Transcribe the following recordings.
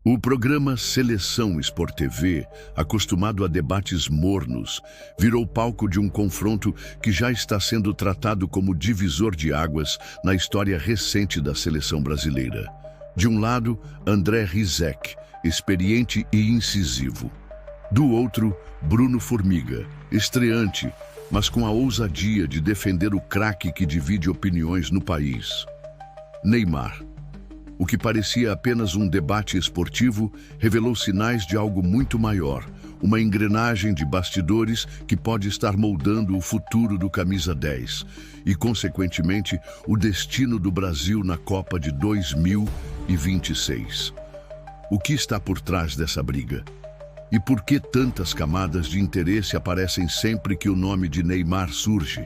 O programa Seleção Sport TV, acostumado a debates mornos, virou palco de um confronto que já está sendo tratado como divisor de águas na história recente da seleção brasileira. De um lado, André Rizek, experiente e incisivo. Do outro, Bruno Formiga, estreante, mas com a ousadia de defender o craque que divide opiniões no país. Neymar. O que parecia apenas um debate esportivo revelou sinais de algo muito maior, uma engrenagem de bastidores que pode estar moldando o futuro do camisa 10 e, consequentemente, o destino do Brasil na Copa de 2026. O que está por trás dessa briga? E por que tantas camadas de interesse aparecem sempre que o nome de Neymar surge?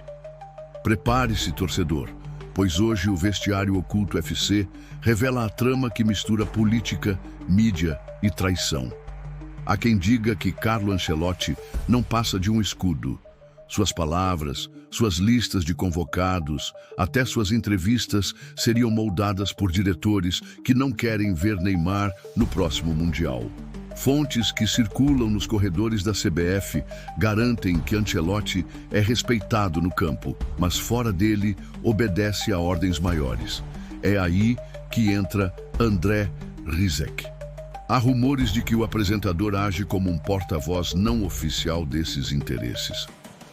Prepare-se, torcedor, pois hoje o Vestiário Oculto FC revela a trama que mistura política, mídia e traição. Há quem diga que Carlo Ancelotti não passa de um escudo. Suas palavras, suas listas de convocados, até suas entrevistas seriam moldadas por diretores que não querem ver Neymar no próximo Mundial. Fontes que circulam nos corredores da CBF garantem que Ancelotti é respeitado no campo, mas fora dele obedece a ordens maiores. É aí que entra André Rizek. Há rumores de que o apresentador age como um porta-voz não oficial desses interesses.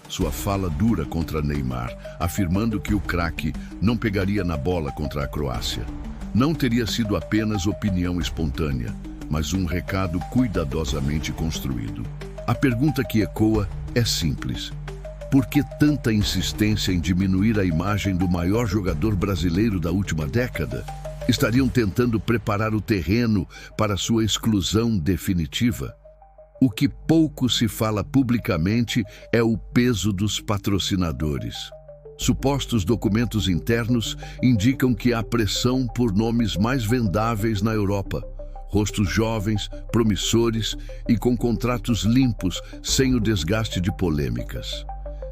Sua fala dura contra Neymar, afirmando que o craque não pegaria na bola contra a Croácia. Não teria sido apenas opinião espontânea, mas um recado cuidadosamente construído. A pergunta que ecoa é simples. Por que tanta insistência em diminuir a imagem do maior jogador brasileiro da última década? Estariam tentando preparar o terreno para sua exclusão definitiva? O que pouco se fala publicamente é o peso dos patrocinadores. Supostos documentos internos indicam que há pressão por nomes mais vendáveis na Europa. Rostos jovens, promissores e com contratos limpos, sem o desgaste de polêmicas.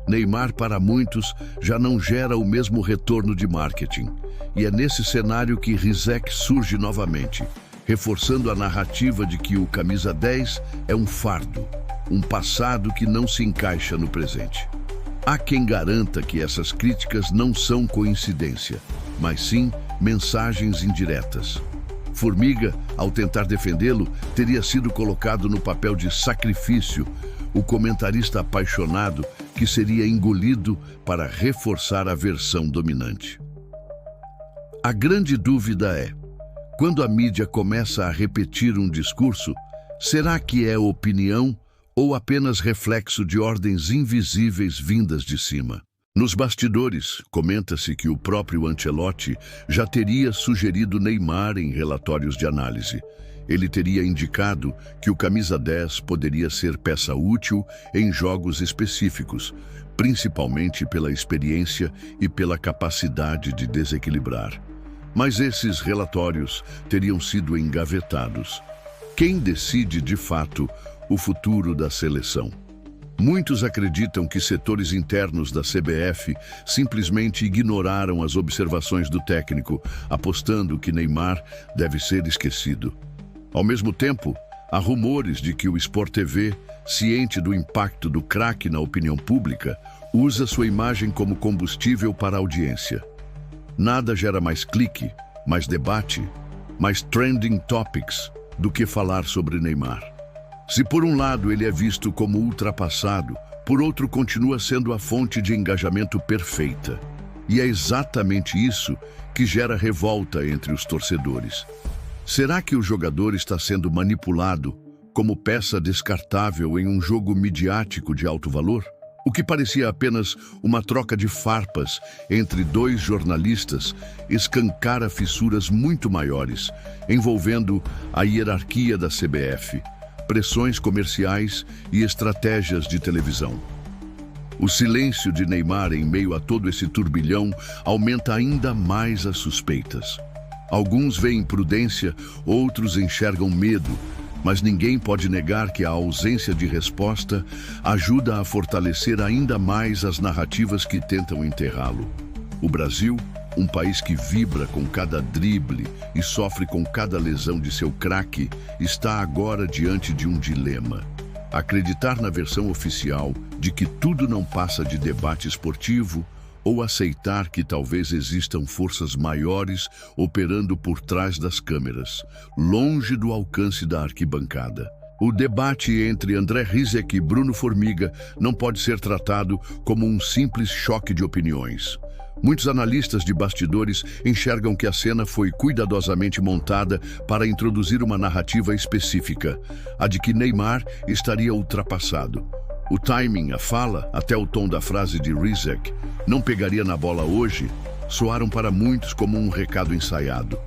Neymar, para muitos, já não gera o mesmo retorno de marketing. E é nesse cenário que Rizek surge novamente, reforçando a narrativa de que o camisa 10 é um fardo, um passado que não se encaixa no presente. Há quem garanta que essas críticas não são coincidência, mas sim mensagens indiretas. Formiga, ao tentar defendê-lo, teria sido colocado no papel de sacrifício, o comentarista apaixonado que seria engolido para reforçar a versão dominante. A grande dúvida é, quando a mídia começa a repetir um discurso, será que é opinião ou apenas reflexo de ordens invisíveis vindas de cima? Nos bastidores, comenta-se que o próprio Ancelotti já teria sugerido Neymar em relatórios de análise. Ele teria indicado que o camisa 10 poderia ser peça útil em jogos específicos, principalmente pela experiência e pela capacidade de desequilibrar. Mas esses relatórios teriam sido engavetados. Quem decide, de fato, o futuro da seleção? Muitos acreditam que setores internos da CBF simplesmente ignoraram as observações do técnico, apostando que Neymar deve ser esquecido. Ao mesmo tempo, há rumores de que o Sport TV, ciente do impacto do craque na opinião pública, usa sua imagem como combustível para a audiência. Nada gera mais clique, mais debate, mais trending topics do que falar sobre Neymar. Se por um lado ele é visto como ultrapassado, por outro continua sendo a fonte de engajamento perfeita. E é exatamente isso que gera revolta entre os torcedores. Será que o jogador está sendo manipulado como peça descartável em um jogo midiático de alto valor? O que parecia apenas uma troca de farpas entre dois jornalistas escancara fissuras muito maiores, envolvendo a hierarquia da CBF, pressões comerciais e estratégias de televisão. O silêncio de Neymar em meio a todo esse turbilhão aumenta ainda mais as suspeitas. Alguns veem prudência, outros enxergam medo, mas ninguém pode negar que a ausência de resposta ajuda a fortalecer ainda mais as narrativas que tentam enterrá-lo. O Brasil, um país que vibra com cada drible e sofre com cada lesão de seu craque, está agora diante de um dilema. Acreditar na versão oficial de que tudo não passa de debate esportivo ou aceitar que talvez existam forças maiores operando por trás das câmeras, longe do alcance da arquibancada. O debate entre André Rizek e Bruno Formiga não pode ser tratado como um simples choque de opiniões. Muitos analistas de bastidores enxergam que a cena foi cuidadosamente montada para introduzir uma narrativa específica, a de que Neymar estaria ultrapassado. O timing, a fala, até o tom da frase de Rizek, "não pegaria na bola hoje", soaram para muitos como um recado ensaiado.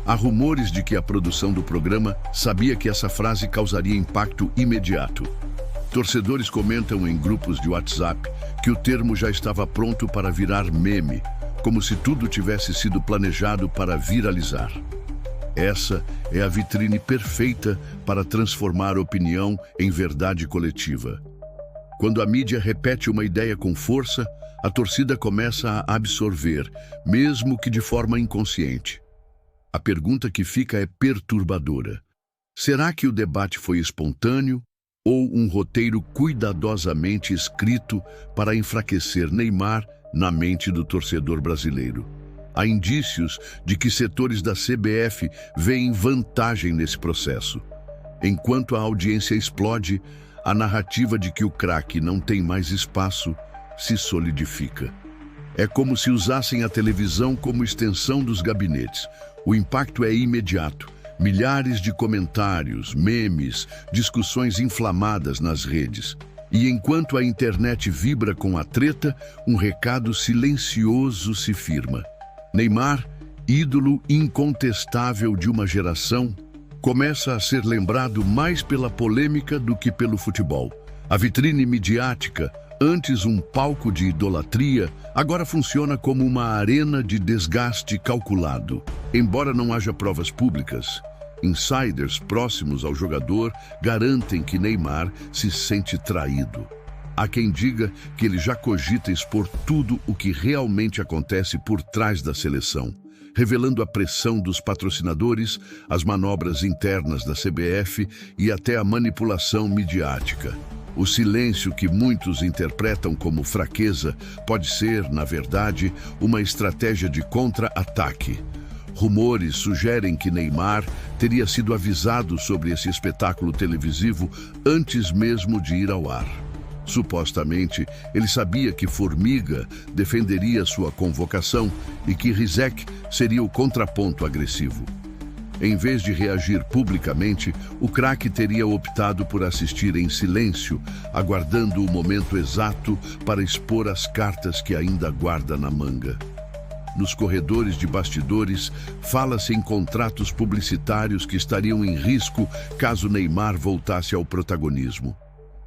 Há rumores de que a produção do programa sabia que essa frase causaria impacto imediato. Torcedores comentam em grupos de WhatsApp que o termo já estava pronto para virar meme, como se tudo tivesse sido planejado para viralizar. Essa é a vitrine perfeita para transformar opinião em verdade coletiva. Quando a mídia repete uma ideia com força, a torcida começa a absorver, mesmo que de forma inconsciente. A pergunta que fica é perturbadora. Será que o debate foi espontâneo ou um roteiro cuidadosamente escrito para enfraquecer Neymar na mente do torcedor brasileiro? Há indícios de que setores da CBF veem vantagem nesse processo. Enquanto a audiência explode, a narrativa de que o craque não tem mais espaço se solidifica. É como se usassem a televisão como extensão dos gabinetes. O impacto é imediato. Milhares de comentários, memes, discussões inflamadas nas redes. E enquanto a internet vibra com a treta, um recado silencioso se firma. Neymar, ídolo incontestável de uma geração, começa a ser lembrado mais pela polêmica do que pelo futebol. A vitrine midiática, antes um palco de idolatria, agora funciona como uma arena de desgaste calculado. Embora não haja provas públicas, insiders próximos ao jogador garantem que Neymar se sente traído. Há quem diga que ele já cogita expor tudo o que realmente acontece por trás da seleção, revelando a pressão dos patrocinadores, as manobras internas da CBF e até a manipulação midiática. O silêncio que muitos interpretam como fraqueza pode ser, na verdade, uma estratégia de contra-ataque. Rumores sugerem que Neymar teria sido avisado sobre esse espetáculo televisivo antes mesmo de ir ao ar. Supostamente, ele sabia que Formiga defenderia sua convocação e que Rizek seria o contraponto agressivo. Em vez de reagir publicamente, o craque teria optado por assistir em silêncio, aguardando o momento exato para expor as cartas que ainda guarda na manga. Nos corredores de bastidores, fala-se em contratos publicitários que estariam em risco caso Neymar voltasse ao protagonismo.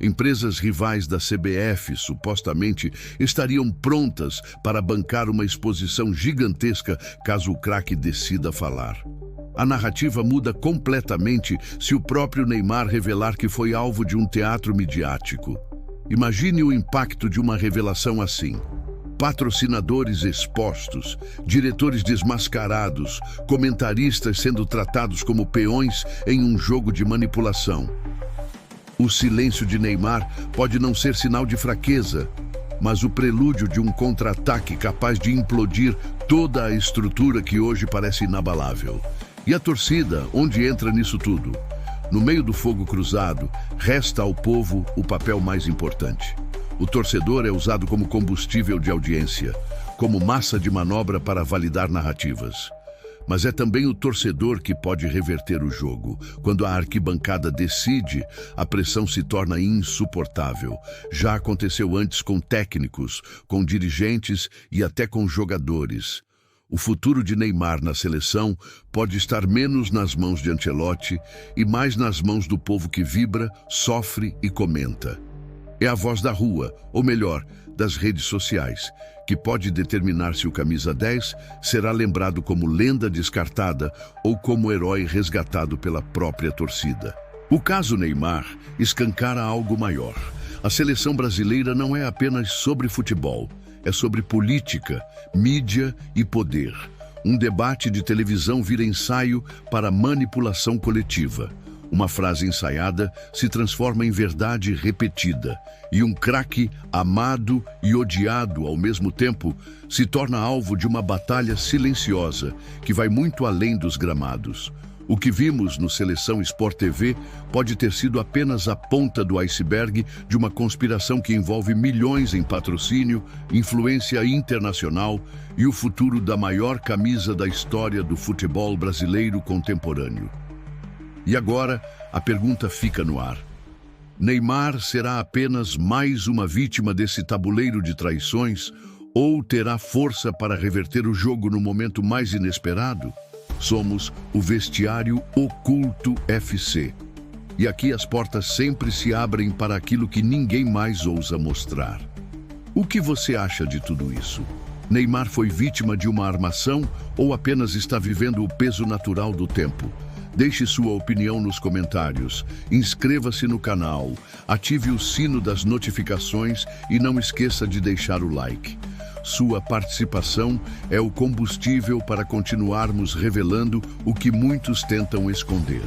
Empresas rivais da CBF, supostamente, estariam prontas para bancar uma exposição gigantesca caso o craque decida falar. A narrativa muda completamente se o próprio Neymar revelar que foi alvo de um teatro midiático. Imagine o impacto de uma revelação assim. Patrocinadores expostos, diretores desmascarados, comentaristas sendo tratados como peões em um jogo de manipulação. O silêncio de Neymar pode não ser sinal de fraqueza, mas o prelúdio de um contra-ataque capaz de implodir toda a estrutura que hoje parece inabalável. E a torcida, onde entra nisso tudo? No meio do fogo cruzado, resta ao povo o papel mais importante. O torcedor é usado como combustível de audiência, como massa de manobra para validar narrativas. Mas é também o torcedor que pode reverter o jogo. Quando a arquibancada decide, a pressão se torna insuportável. Já aconteceu antes com técnicos, com dirigentes e até com jogadores. O futuro de Neymar na seleção pode estar menos nas mãos de Ancelotti e mais nas mãos do povo que vibra, sofre e comenta. É a voz da rua, ou melhor, das redes sociais, que pode determinar se o camisa 10 será lembrado como lenda descartada ou como herói resgatado pela própria torcida. O caso Neymar escancara algo maior. A seleção brasileira não é apenas sobre futebol. é sobre política, mídia e poder. Um debate de televisão vira ensaio para manipulação coletiva. Uma frase ensaiada se transforma em verdade repetida, e um craque amado e odiado ao mesmo tempo se torna alvo de uma batalha silenciosa que vai muito além dos gramados. O que vimos no Seleção Sport TV pode ter sido apenas a ponta do iceberg de uma conspiração que envolve milhões em patrocínio, influência internacional e o futuro da maior camisa da história do futebol brasileiro contemporâneo. E agora, a pergunta fica no ar. Neymar será apenas mais uma vítima desse tabuleiro de traições ou terá força para reverter o jogo no momento mais inesperado? Somos o Vestiário Oculto FC. E aqui as portas sempre se abrem para aquilo que ninguém mais ousa mostrar. O que você acha de tudo isso? Neymar foi vítima de uma armação ou apenas está vivendo o peso natural do tempo? Deixe sua opinião nos comentários, inscreva-se no canal, ative o sino das notificações e não esqueça de deixar o like. Sua participação é o combustível para continuarmos revelando o que muitos tentam esconder.